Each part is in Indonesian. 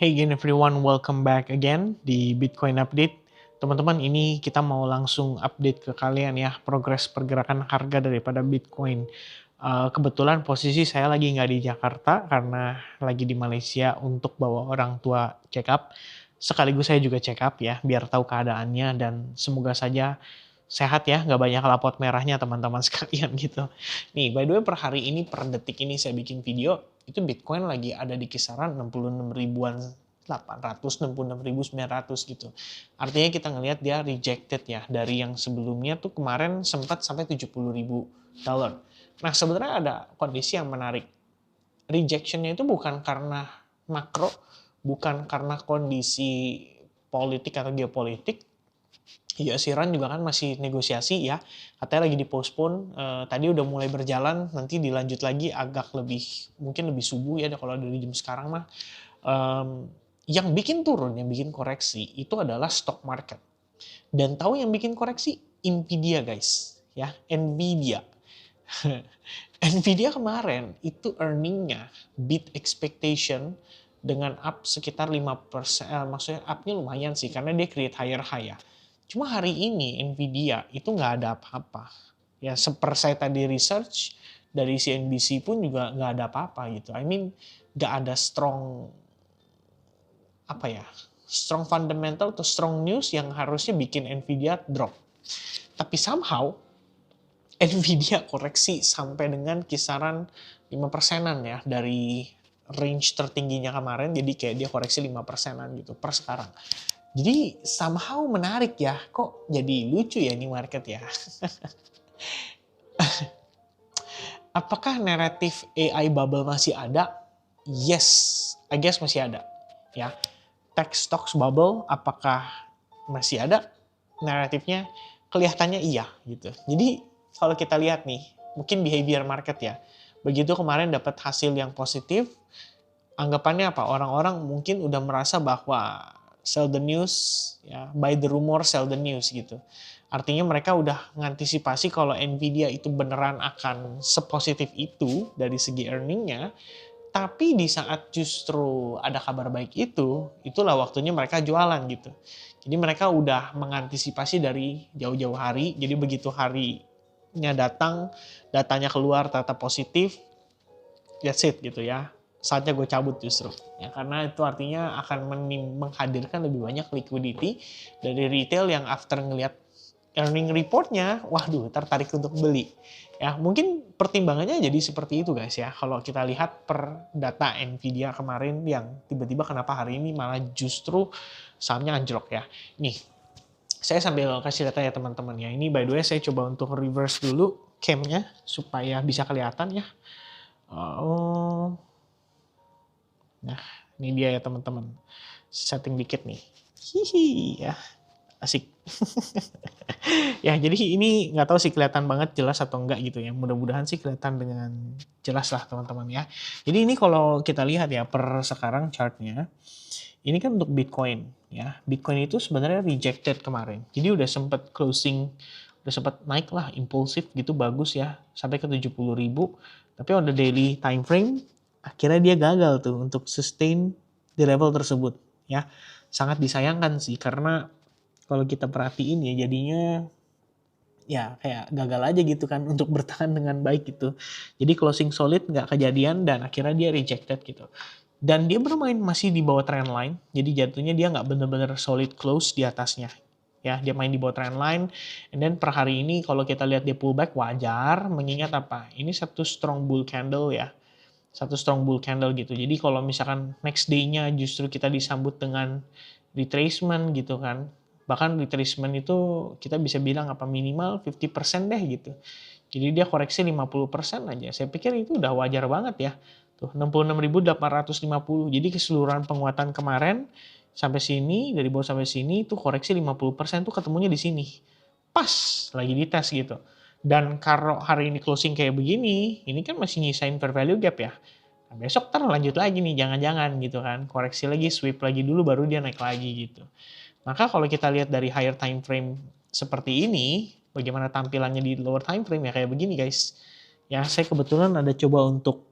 Hey again everyone, welcome back again di Bitcoin Update. Teman-teman, ini kita mau langsung update ke kalian ya, progres pergerakan harga daripada Bitcoin. Kebetulan posisi saya lagi nggak di Jakarta karena lagi di Malaysia untuk bawa orang tua check up. Sekaligus saya juga check up ya, biar tahu keadaannya dan semoga saja sehat ya, nggak banyak rapot merahnya teman-teman sekalian gitu. Nih, by the way per hari ini, per detik ini saya bikin video, itu Bitcoin lagi ada di kisaran 66 ribuan 800, 66.900 gitu. Artinya kita ngelihat dia rejected ya, dari yang sebelumnya tuh kemarin sempat sampai 70.000 dollar. Nah sebenarnya ada kondisi yang menarik. Rejectionnya itu bukan karena makro, bukan karena kondisi politik atau geopolitik. US Iran juga kan masih negosiasi ya, katanya lagi dipostpone, tadi udah mulai berjalan, nanti dilanjut lagi agak lebih, mungkin lebih subuh ya kalau dari jam sekarang mah. Yang bikin turun, yang bikin koreksi itu adalah stock market. Dan tahu yang bikin koreksi? Nvidia guys, ya Nvidia. Nvidia kemarin itu earningnya beat expectation dengan up sekitar 5%, maksudnya upnya lumayan sih karena dia create higher high ya. Cuma hari ini Nvidia itu nggak ada apa-apa. Ya seperti saya tadi research dari CNBC pun juga nggak ada apa-apa gitu. I mean nggak ada strong strong fundamental atau strong news yang harusnya bikin Nvidia drop. Tapi somehow Nvidia koreksi sampai dengan kisaran 5%-an ya dari range tertingginya kemarin, jadi kayak dia koreksi 5%-an gitu per sekarang. Jadi somehow menarik ya, kok jadi lucu ya ini market ya. Apakah naratif AI bubble masih ada? Yes, I guess masih ada. Ya, tech stocks bubble apakah masih ada? Naratifnya kelihatannya iya gitu. Jadi kalau kita lihat nih, mungkin behavior market ya. Begitu kemarin dapat hasil yang positif, anggapannya apa? Orang-orang mungkin udah merasa bahwa sell the news, ya, buy the rumor, sell the news gitu. Artinya mereka udah ngantisipasi kalau Nvidia itu beneran akan sepositif itu dari segi earningnya, tapi di saat justru ada kabar baik itu, itulah waktunya mereka jualan gitu. Jadi mereka udah mengantisipasi dari jauh-jauh hari, jadi begitu harinya datang, datanya keluar ternyata positif, that's it gitu ya. Saatnya gue cabut justru. Ya, karena itu artinya akan menghadirkan lebih banyak liquidity dari retail yang after ngelihat earning reportnya, waduh tertarik untuk beli. Ya, mungkin pertimbangannya jadi seperti itu guys ya. Kalau kita lihat per data Nvidia kemarin yang tiba-tiba kenapa hari ini malah justru sahamnya anjlok ya. Nih, saya sambil kasih data ya teman-teman ya. Ini by the way saya coba untuk reverse dulu cam-nya supaya bisa kelihatan ya. Oh, nah ini dia ya teman-teman. Setting dikit nih. Hihi ya, asik. Ya, jadi ini nggak tahu sih kelihatan banget jelas atau enggak gitu ya. Mudah-mudahan sih kelihatan dengan jelas lah teman-teman ya. Jadi ini kalau kita lihat ya per sekarang chartnya, ini kan untuk Bitcoin ya. Bitcoin itu sebenarnya rejected kemarin. Jadi udah sempat closing, udah sempat naik lah impulsif gitu bagus ya sampai ke 70.000. Tapi on the daily time frame akhirnya dia gagal tuh untuk sustain di level tersebut ya. Sangat disayangkan sih karena kalau kita perhatiin ya jadinya ya kayak gagal aja gitu kan untuk bertahan dengan baik gitu. Jadi closing solid nggak kejadian dan akhirnya dia rejected gitu. Dan dia bermain masih di bawah trend line, jadi jatuhnya dia nggak bener-bener solid close di atasnya. Ya, dia main di bawah trend line, and then per hari ini kalau kita lihat dia pullback wajar, mengingat apa? Ini satu strong bull candle ya, satu strong bull candle gitu. Jadi kalau misalkan next day-nya justru kita disambut dengan retracement gitu kan, bahkan retracement itu kita bisa bilang apa minimal 50% deh gitu. Jadi dia koreksi 50% aja. Saya pikir itu udah wajar banget ya. Tuh 66.850. Jadi keseluruhan penguatan kemarin sampai sini, dari bawah sampai sini itu koreksi 50% tuh ketemunya di sini. Pas lagi di tes gitu. Dan kalau hari ini closing kayak begini, ini kan masih nyisain fair value gap ya. Nah, besok lanjut lagi nih, jangan-jangan gitu kan. Koreksi lagi, sweep lagi dulu baru dia naik lagi gitu. Maka kalau kita lihat dari higher time frame seperti ini, bagaimana tampilannya di lower time frame ya kayak begini guys. Ya, saya kebetulan ada coba untuk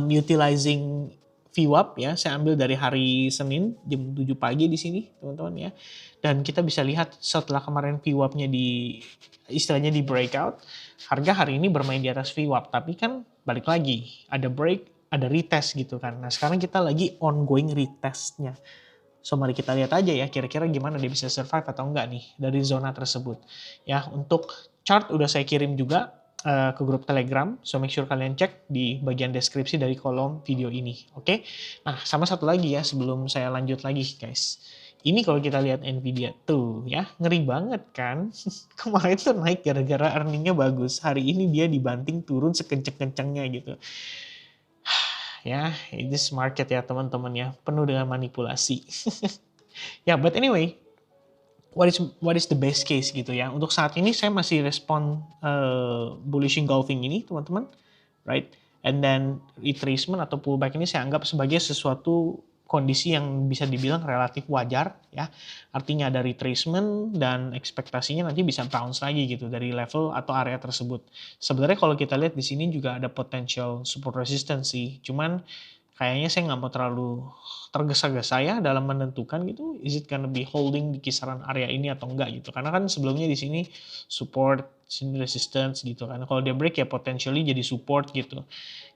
utilizing VWAP ya, saya ambil dari hari Senin jam 7 pagi di sini teman-teman ya. Dan kita bisa lihat setelah kemarin VWAP-nya istilahnya di breakout, harga hari ini bermain di atas VWAP, tapi kan balik lagi, ada break, ada retest gitu kan. Nah sekarang kita lagi ongoing retestnya. So mari kita lihat aja ya kira-kira gimana dia bisa survive atau enggak nih dari zona tersebut. Ya untuk chart udah saya kirim juga ke grup Telegram, so make sure kalian cek di bagian deskripsi dari kolom video ini, oke? Nah, sama satu lagi ya sebelum saya lanjut lagi, guys. Ini kalau kita lihat Nvidia tuh ya, ngeri banget kan? Kemarin tuh naik gara-gara earningnya bagus, hari ini dia dibanting turun sekenceng-kencengnya gitu. Ya, this market ya teman-teman ya, penuh dengan manipulasi. Ya, but anyway, what is the best case gitu ya. Untuk saat ini saya masih respon bullish engulfing ini teman-teman, right? And then retracement atau pullback ini saya anggap sebagai sesuatu kondisi yang bisa dibilang relatif wajar ya. Artinya ada retracement dan ekspektasinya nanti bisa bounce lagi gitu dari level atau area tersebut. Sebenarnya kalau kita lihat di sini juga ada potential support resistance sih. Cuman kayaknya saya nggak mau terlalu tergesa-gesa ya dalam menentukan gitu, is it gonna be holding di kisaran area ini atau enggak gitu. Karena kan sebelumnya di sini support, sini resistance gitu kan. Kalau dia break ya potentially jadi support gitu.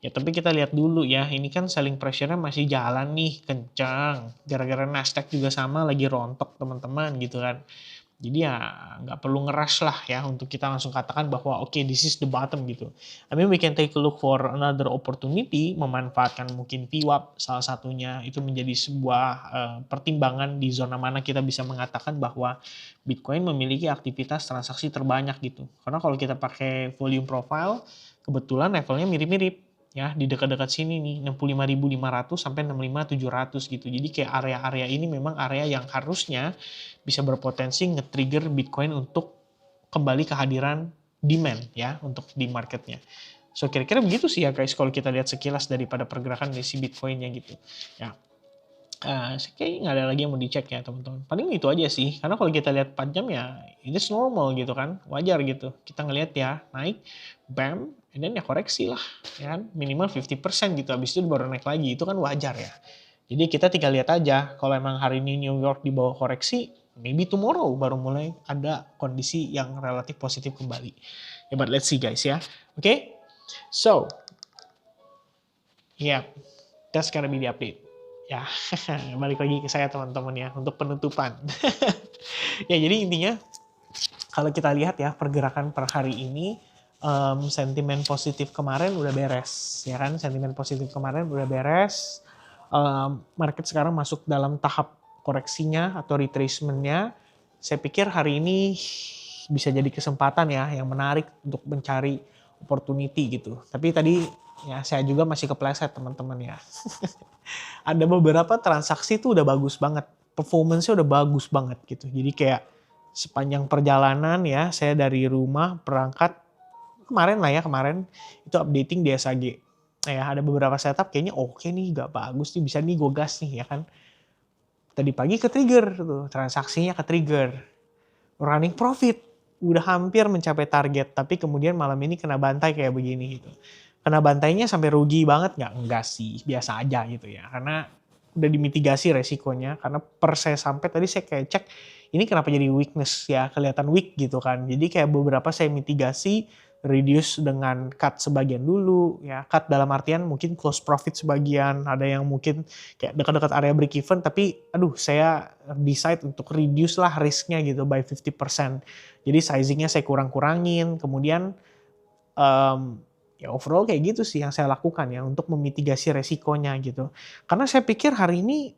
Ya tapi kita lihat dulu ya, ini kan selling pressure-nya masih jalan nih, kencang. Gara-gara Nasdaq juga sama lagi rontok teman-teman gitu kan. Jadi ya nggak perlu ngerush lah ya untuk kita langsung katakan bahwa oke, this is the bottom gitu. I mean we can take a look for another opportunity, memanfaatkan mungkin VWAP salah satunya itu menjadi sebuah pertimbangan di zona mana kita bisa mengatakan bahwa Bitcoin memiliki aktivitas transaksi terbanyak gitu. Karena kalau kita pakai volume profile, kebetulan levelnya mirip-mirip ya di dekat-dekat sini nih 65.500 sampai 65.700 gitu. Jadi kayak area-area ini memang area yang harusnya bisa berpotensi nge-trigger Bitcoin untuk kembali kehadiran demand ya untuk di marketnya. So kira-kira begitu sih ya guys kalau kita lihat sekilas daripada pergerakan dari si Bitcoinnya gitu. Ya. Kayaknya nggak ada lagi yang mau dicek ya teman-teman. Paling itu aja sih. Karena kalau kita lihat 4 jam ya it's normal gitu kan. Wajar gitu. Kita ngelihat ya naik, bam, and then ya koreksi lah. Ya kan? Minimal 50% gitu. Habis itu baru naik lagi. Itu kan wajar ya. Jadi kita tinggal lihat aja. Kalau emang hari ini New York di bawah koreksi, maybe tomorrow baru mulai ada kondisi yang relatif positif kembali. Ya, but let's see guys ya. Oke? So, yeah, that's gonna be the update. Ya, balik lagi ke saya teman-teman ya, untuk penutupan. Ya, jadi intinya, kalau kita lihat ya, pergerakan per hari ini, sentimen positif kemarin udah beres. Ya kan, sentimen positif kemarin udah beres. Market sekarang masuk dalam tahap koreksinya atau retracement-nya. Saya pikir hari ini bisa jadi kesempatan ya, yang menarik untuk mencari opportunity gitu. Tapi tadi ya saya juga masih kepleset teman-teman ya. Ada beberapa transaksi tuh udah bagus banget. Performance-nya udah bagus banget gitu. Jadi kayak sepanjang perjalanan ya, saya dari rumah berangkat kemarin itu updating di SAG. Ya, ada beberapa setup kayaknya oke nih, gak bagus nih, bisa nih gue gas nih ya kan. Tadi pagi ke trigger tuh, transaksinya ke trigger. Running profit, udah hampir mencapai target, tapi kemudian malam ini kena bantai kayak begini gitu. Kena bantainya sampai rugi banget nggak? Enggak sih, biasa aja gitu ya. Karena udah dimitigasi resikonya. Karena per saya sampai tadi saya kayak cek, ini kenapa jadi weakness ya, kelihatan weak gitu kan. Jadi kayak beberapa saya mitigasi, reduce dengan cut sebagian dulu ya. Cut dalam artian mungkin close profit sebagian, ada yang mungkin kayak dekat-dekat area break even, tapi aduh saya decide untuk reduce lah risknya gitu by 50%. Jadi sizingnya saya kurang-kurangin, kemudian ya overall kayak gitu sih yang saya lakukan ya untuk memitigasi resikonya gitu. Karena saya pikir hari ini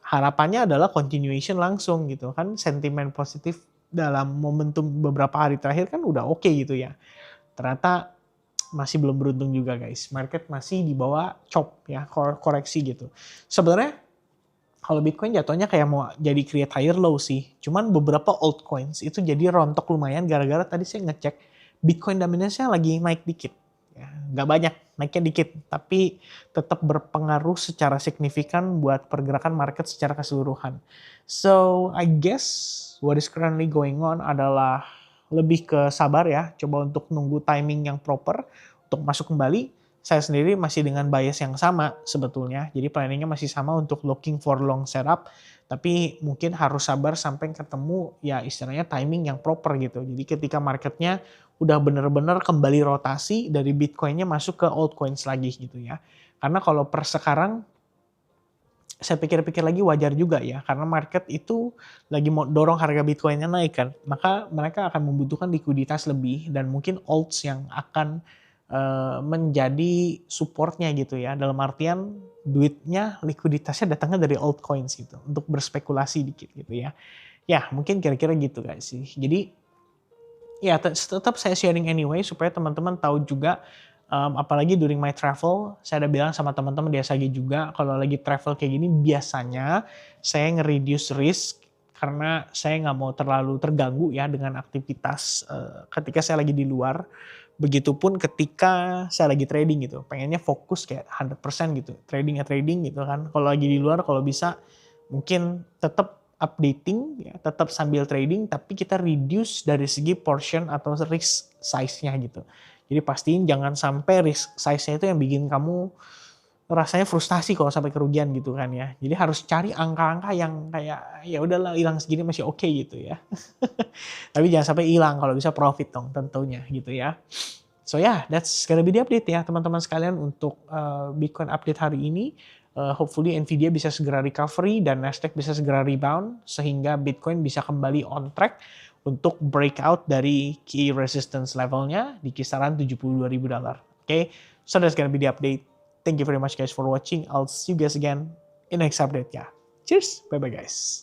harapannya adalah continuation langsung gitu kan, sentimen positif dalam momentum beberapa hari terakhir kan udah oke gitu ya. Ternyata masih belum beruntung juga guys. Market masih di bawah chop ya, koreksi gitu. Sebenarnya kalau Bitcoin jatuhnya kayak mau jadi create higher low sih. Cuman beberapa altcoins itu jadi rontok lumayan gara-gara tadi saya ngecek Bitcoin dominance-nya lagi naik dikit. Ya, nggak banyak, naiknya dikit. Tapi tetap berpengaruh secara signifikan buat pergerakan market secara keseluruhan. So, I guess what is currently going on adalah lebih ke sabar ya. Coba untuk nunggu timing yang proper untuk masuk kembali. saya sendiri masih dengan bias yang sama sebetulnya. Jadi planningnya masih sama untuk looking for long setup, tapi mungkin harus sabar sampai ketemu ya istilahnya timing yang proper gitu. Jadi ketika marketnya udah bener-bener kembali rotasi dari Bitcoin-nya masuk ke altcoins lagi gitu ya. Karena kalau per sekarang saya pikir-pikir lagi wajar juga ya, karena market itu lagi mau dorong harga Bitcoin-nya naik kan, maka mereka akan membutuhkan likuiditas lebih dan mungkin alts yang akan menjadi supportnya gitu ya, dalam artian duitnya, likuiditasnya datangnya dari altcoins gitu, untuk berspekulasi dikit gitu ya. Ya mungkin kira-kira gitu guys sih. Jadi ya tetap saya sharing anyway supaya teman-teman tahu juga, apalagi during my travel, saya ada bilang sama teman-teman di SAG juga, kalau lagi travel kayak gini biasanya saya nge-reduce risk karena saya nggak mau terlalu terganggu ya dengan aktivitas ketika saya lagi di luar. Begitupun ketika saya lagi trading gitu, pengennya fokus kayak 100% gitu, trading ya trading gitu kan. Kalau lagi di luar kalau bisa mungkin tetap updating ya, tetap sambil trading tapi kita reduce dari segi portion atau risk size-nya gitu. Jadi pastiin jangan sampai risk size-nya itu yang bikin kamu rasanya frustasi kalau sampai kerugian gitu kan ya. Jadi harus cari angka-angka yang kayak ya udahlah hilang segini masih oke gitu ya. Tapi jangan sampai hilang, kalau bisa profit dong tentunya gitu ya. So yeah, that's gonna be the update ya teman-teman sekalian untuk Bitcoin update hari ini. Hopefully Nvidia bisa segera recovery dan Nasdaq bisa segera rebound sehingga Bitcoin bisa kembali on track untuk breakout dari key resistance levelnya di kisaran $72.000. Okay, so that's gonna be the update. Thank you very much guys for watching. I'll see you guys again in next update ya. Cheers, bye bye guys.